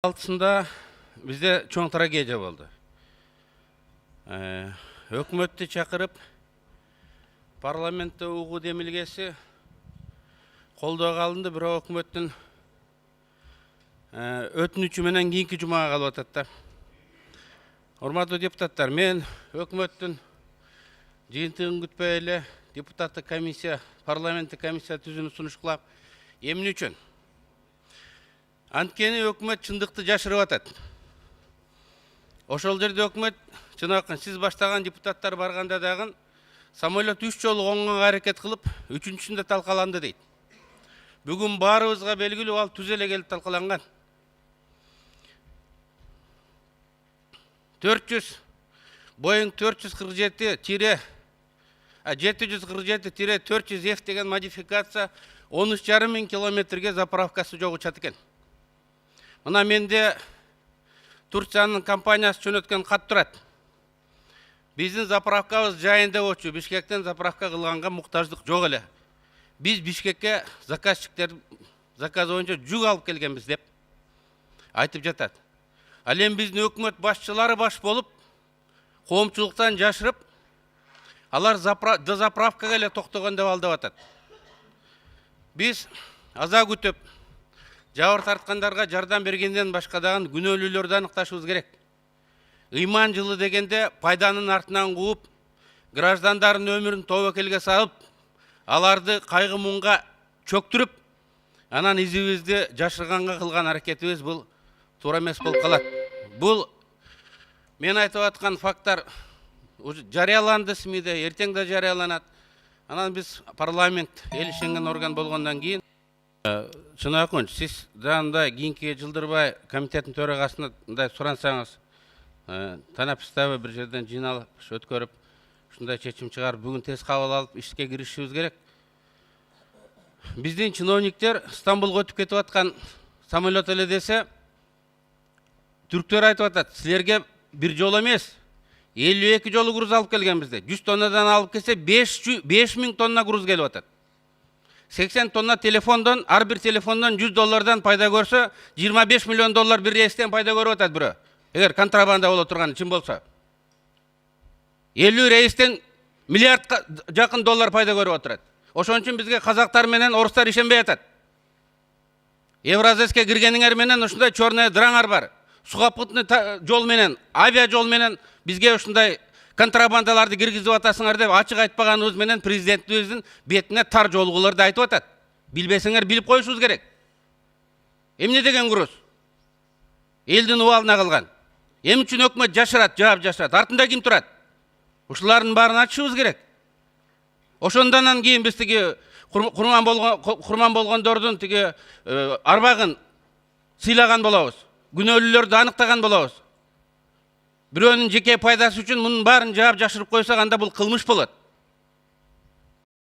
Altısında bizde çoğun tragediya oldu. Hökümetті çakırıp parlamentте угуу демилгеси колдоого алынды, бирок өкмөттүн өтүнүчү менен кийинки жумага калып атат да. Урматтуу депутаттар, мен өкмөттүн жыйынтыгын күтпөй эле депутаттык комиссия, парламенттик комиссия түзүүнү сунуш кылам. Эмне үчүн? Анткени өкмөт чындыкты жашырып атат. Ошол жерде өкмөт чынакын сиз баштаган депутаттар барганда дагы самолет 3 жолу конгонго аракет кылып, 3-үчүсүндө талкаланды дейт. Бүгүн баарыбызга белгилүү, ал түз эле келип талкаланган. Boeing 747-400F деген модификация 13,5 мың километрге заправкасы жок учат экен. Мына менде Турциянын компаниясы жөнөткөн кат турат. Биздин заправкабыз жайында болчу, Бишкектен заправка кылганга муктаждык жок эле. Биз Бишкекке заказчиктер заказ боюнча жүк алып келгенбиз деп айтып жатат. Ал эми биздин өкмөт башчылары баш болуп, коомчулуктан жашырып, алар заправкага эле токтогон деп алдап атат. Биз аза күтүп, жабыр тарткандарга жардам бергенден башка дагы күнөөлүүлөрдү аныкташыбыз керек. Ыйман жылы дегенде пайданын артынан кууп, граждандардын өмүрүн тобокелге салып, аларды кайгы муңга чөктүрүп, анан изибизди жашырганга кылган аракетибиз бул туура эмес болуп калат. Бул мен айтып аткан факттар жарыяланды СМИде, эртең да жарыяланат. Анан биз парламент эл ишенген орган болгондон кийин чынакын сиз дагы кийинки жылдырбай комитеттин төрагасындай сурансаңыз, танапыстабы бир жерден жыйналып өткөрүп, ушундай чечим чыгарып, бүгүн тез кабыл алып ишке киришибиз керек. Биздин чиновниктер Стамбулга өтүп кетип аткан самолет эле десе, түрктөр айтып атат, силерге бир жол эмес, 52 жолу груз алып келгенбизде. 100 тоннадан алып келсе 5000 тонна груз келип атат. 80 тонна телефондон, ар бир телефондон $100 пайда көрсө, 25 миллион доллар бир рейстен пайда көрүп атат бирөө. Эгер контрабанда боло турган чын болсо. 50 рейстен миллиардка жакын доллар пайда көрүп отурат. Ошон үчүн бизге казактар менен орустар ишенбей атат. Евразеске киргениңер менен ушундай чорная дыраңар бар. Сухопутный жол менен, авиа жол менен бизге ушундай контрабандаларды киргизип атасыңар деп ачык айтпаганыбыз менен президентибиздин бетине тар жолгуларды айтып атат. Билбесеңер билип коюшубуз керек. Эмне деген груз? Элдин убалына калган. Эмне үчүн өкмөт жашырат, жаап жашырат? Артында ким турат? Ушулардын баарын ачышыбыз керек. Ошондон кийин биз тиги курман болгондордун тиги арбагын сыйлаган болобуз. Күнөөлүүлөрдү аныктаган болобуз. Бирөөнүн жеке пайдасы үчүн мунун баарын жаап жашырып койсок, анда бул кылмыш болот.